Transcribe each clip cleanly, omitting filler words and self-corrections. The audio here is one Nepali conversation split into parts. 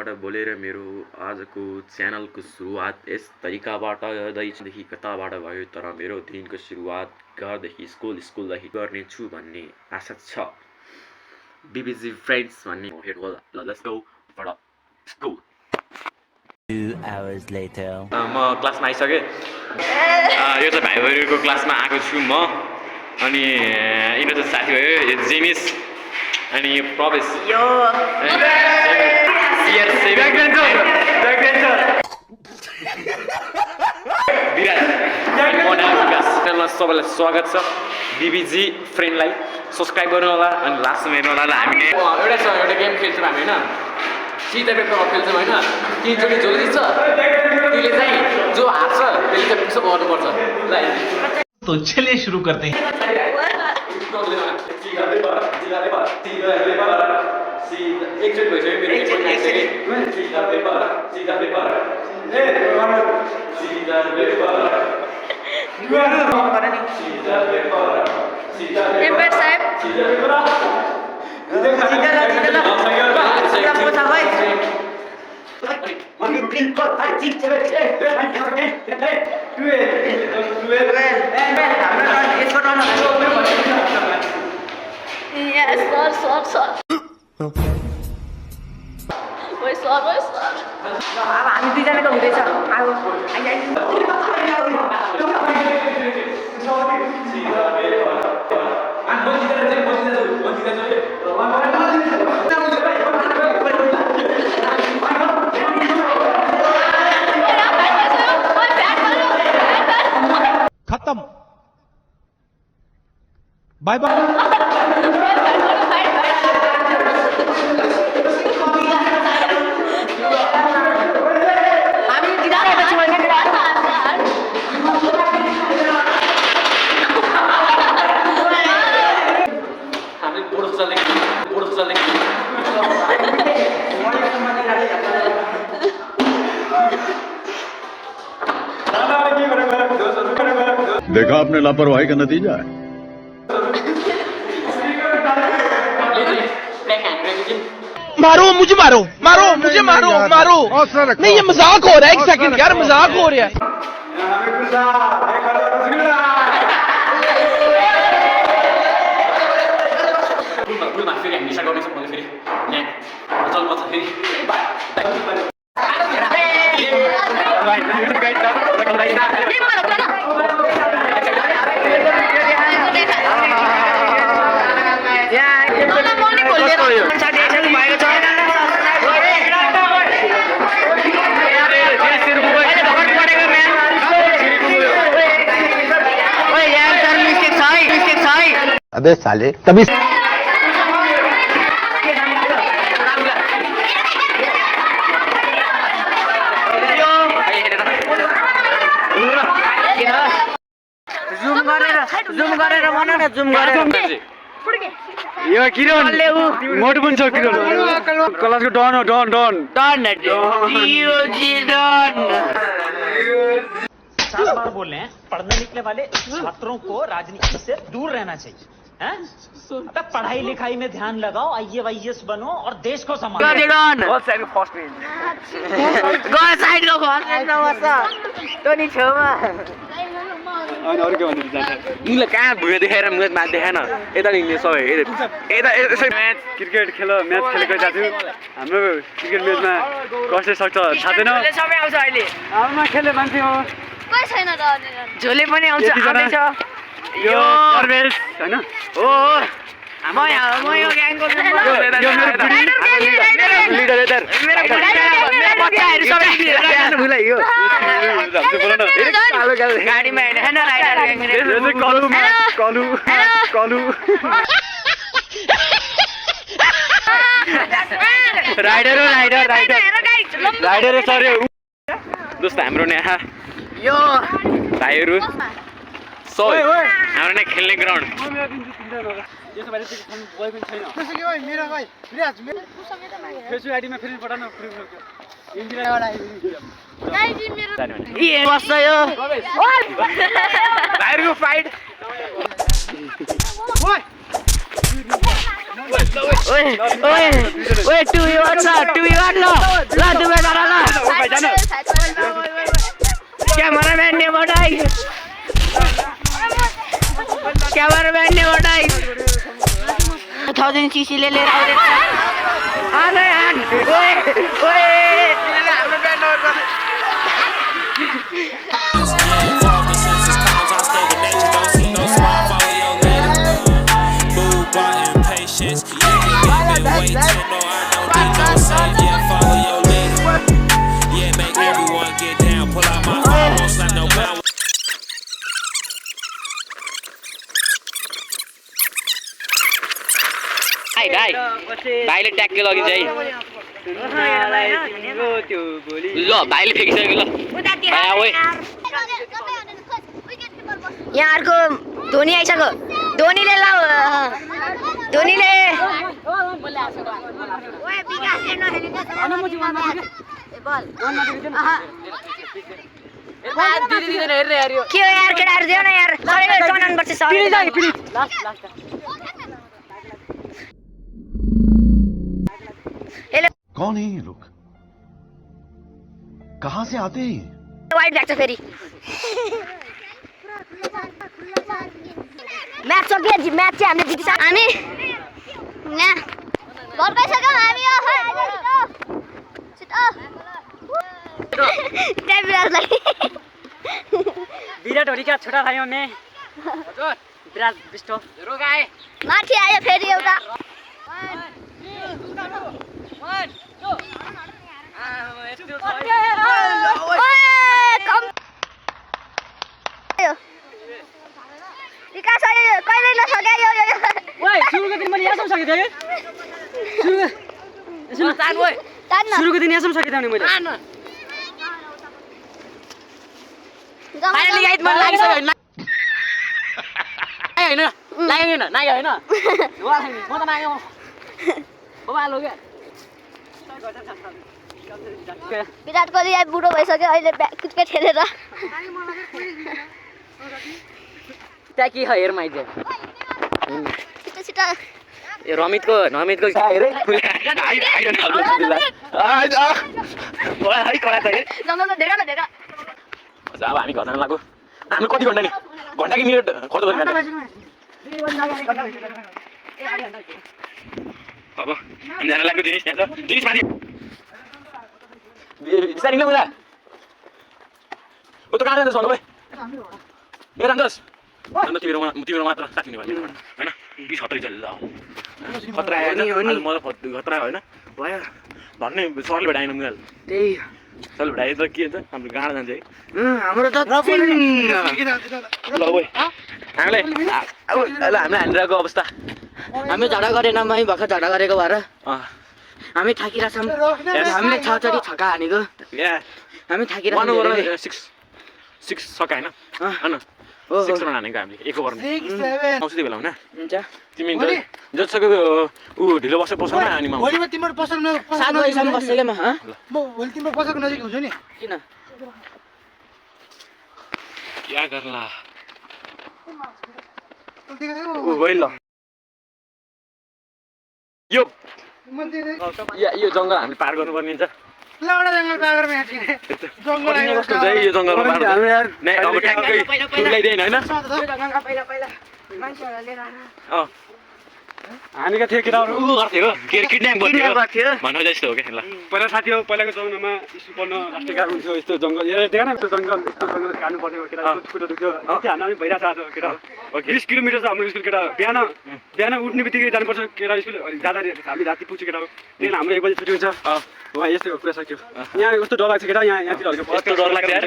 तरिकाबाट बोलेर मेरो आजको च्यानलको सुरुवात यस तरिकाबाट गर्दैदेखि कताबाट भयो, तर मेरो दिनको सुरुवात घरदेखि स्कुलदेखि गर्नेछु भन्ने आशा छ। BBG फ्रेन्ड्स भन्ने हेड होला। Let's go for school. 2 hours later. म क्लासमा आइसकेँ। यो चाहिँ भाइहरूको क्लासमा आएको छु म। अनि यिनीहरू चाहिँ साथी भयो, यो जेनिस अनि यो प्रवेश। यो सबैलाई स्वागत छ। BBG फ्रेन्डलाई सब्सक्राइब गर्नु होला अनि लास्टमा हेर्नु होला। हामीले एउटा गेम खेल्छौँ हामी होइन, सिधा पेपरमा खेल्छौँ होइन। तिनचोटि जो जित्छ त्यसले चाहिँ जो हार्छ त्यसले चाहिँ पुसअप गर्नुपर्छ। ल तो चलिए शुरू करते हैं। एकचोटि भइसक्यो मेरो एकचोटि आइसक्यो। अब हामी दुईजनाको हुँदैछ। खत्म, बाय बाय। देखा आपने लापरवाही का नतीजा है। मारो मुझे, मारो मारो मुझे, मारो मारो। नहीं, ये मजाक हो रहा है। एक सेकंड यार, मजाक हो रहा है। अबे साले तभी जुम गरेर भन न, जुम गरेर। यो किरण मोटो पनि छ। किरण क्लासको डन हो। डन सात बार बोल रहे हैं, पढ़ने निकले वाले छात्रों को राजनीति से दूर रहना चाहिए। हैं? अबे पढ़ाई लिखाई में ध्यान लगाओ, IAS बनो और देश को संभालो। यिनीलाई कहाँ भुइँ देखाएर म्याच देखाएन। यता निक्ने सबै क्रिकेट म्याच खेलेको साथी। हाम्रो क्रिकेट म्याचमा कसले सक्छ थाहा छैन। सबै आउँछ अहिले। हालमा खेल्ने मान्छे हो कोही छैन त। झोले पनि आउँछ, आउँदैछ। यो सर्वेश होइन। हो म यो ग्याङको लिडर बच्चाहरू सबै भुलाइयो। गाडीमा हेर्दैन राइडर कलु राइडर सर दोस्त हाम्रो नै यो भाइहरू हाम्रो नै खेल्ने ग्राउन्ड। भाइहरूको फाइट। ओए टुबी वाट ल दुबे गरा ल क्यामेराम्यान ने बटाई 1000 सीसी ले लिएर आउँदै आले आन ओए हाम्रो ब्यान्ड भाइले ट्याक्के लगिन्छ है ल भाइले फेकिसक्यो ल यहाँ अर्को धोनी आइसक्यो धोनीले ल धोनीले के हो यार केटाहरू दियो न यार कौन है ये लोग कहाँ से आते हैं वाइट ब्याक छ फेरि म्याच सक्यो म्याच चाहिँ हामीले जितिसक्यो हामी घर गइसक्यौँ हामी विराट कोहली का छोटा भाइ हो मैं विराट बिष्ट माथि आयो फेरि एउटा विकास कहिले नसक्यो ओए सुरुको दिन मैले यहाँसम्म सकेको थिएँ सुरुको दिन यहाँसम्म सकेको थिएँ मैले फाइनली गाइड मन लागिसक्यो होइन लाग्यो नाग्यो होइन म त नाग्यो बाबा लो क्या विराट कोहली बुढो भइसक्यो अहिले क्रिकेट खेलेर त्यहाँ के हेर माइजे छिटो ए रमितको हेरे जङ्गलमा धेरै अब हामी घर जान लाग्यो हामी कति घन्टा नि घन्टा कि मिनट खर्च गर्नु अब हामी जान लाग्यो दिनेश यहाँ छ दिनेश माथि बिस्तारै निक्ल उता उ त कहाँ जान्छस् भन्नु ए जान्छस् अन्त तिम्रो मात्र साथी भयो होइन 20-70 चल्ला खतरा आयो नि मलाई खतरा होइन भयो भन्ने सरले भेटाएन मैले त्यही सरले भेटाए त के हुन्छ हाम्रो गाडा जान्छ है हाम्रो त ल ओइ हामीले हानिरहेको अवस्था हामी झगडा गरेन मै भर्खर झगडा गरेको भएर हामी थाकिरहेछौँ हामीले 6 चोटि छक्का हानेको हामी थाकिरहेछौँ 6 सका होइन होइन 6 रन हानेको हामीले एक ओभरमा आउँछ त्यो बेला होइन हुन्छ तिमी जतिसक्यो ऊ ढिलो बसेर पसलमा अनि म भोलि म तिम्रो पसलमा 7 बजीसम्म बस्छु क्या म म भोलि तिम्रो पसलको नजिक हुन्छु नि किन क्या गर्ला ऊ भयो ल यो जङ्गल हामीले पार गर्नुपर्ने हुन्छ लौडा जङ्गल पार गरेर यहाँ छिरे जङ्गल आयो कस्तो हुन्छ यो जङ्गलमा पार नै अब ठ्याक्कै तुलाइदिएन होइन हानेका थियो केटाहरू ऊ गर्थ्यो के अरे किडन्याप गर्थ्यो भन्नु जस्तो हो क्या ल पहिला साथी हो पहिलाको जमानामा स्कुल पढ्न राष्ट्रिय गाह्रो हुन्थ्यो यस्तो जङ्गल देख न यस्तो जङ्गल काट्नु पर्थ्यो केटा खुट्टा दुख्थ्यो हान्न पनि भइरहेको छ केटा 20 किलोमिटर छ हाम्रो स्कुल केटा बिहान उठ्ने बित्तिकै जानुपर्छ केटा स्कुल जाँदा हामी राति पुग्छ केटा त्यही हाम्रो 1 बजी छुट्टी हुन्छ वहाँ यस्तै हो कुरा सक्यो यहाँ कस्तो डर लाग्छ केटा यहाँतिर कस्तो डर लाग्छ यार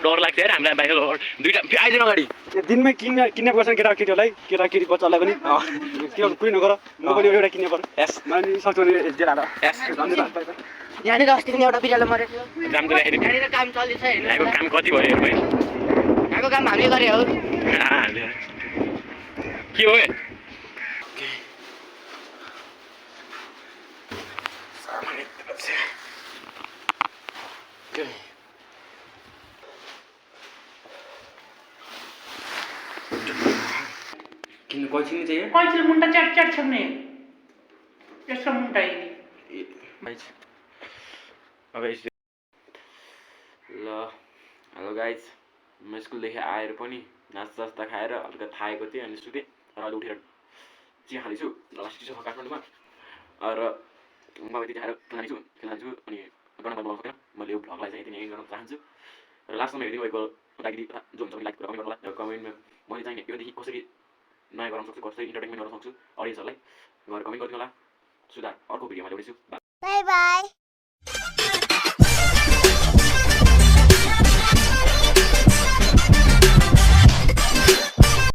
डर लाग्छ यार हामीलाई बाहिर दुईटा आइदिनु अगाडि दिनमै किडन्याप गर्छन् केटाकेटीहरूलाई केटाकेटी बच्चालाई पनि के कुनै नगर म पनि एउटा किन्ने पर्छ मैले सक्छु भने जेल हाल यहाँनिर अस्ति पनि एउटा बिरालो मरेको थियो काम त राखेको यहाँनिर काम चल्दैछ होइन यहाँको काम कति भयो हेर भाइ यहाँको काम हामीले गरे हो के हो किन्नु पैसा चाहियो पैसा मुन्टा च्याट च्याट छन् नि tramontaine. Okay, ल हेलो गाइज म स्कुलदेखि आएर पनि नास्ता खाएर हल्का थाकेको थिएँ अनि सुतेँ र अहिले उठेर चिया खाँदैछु लास्ट चिसो छ काठमाडौँमा र म यति खाएर खेल्न जान्छु अनि गर्न बनाउनु सक्दैन मैले यो भ्लगलाई चाहिँ यति नै गर्न चाहन्छु र लास्टमा हेरिदिनु भएको लागि जो हुन्छ लाइक कमेन्ट गर्नु होला कमेन्टमा मैले चाहिँ योदेखि कसरी नयाँ गराउन सक्छु कसरी इन्टरटेनमेन्ट गर्न सक्छु अडियन्सहरूलाई गएर कमेन्ट गरिदिनु होला सुधार अर्को भिडियोमा ल्याउँदैछु बाई बाई।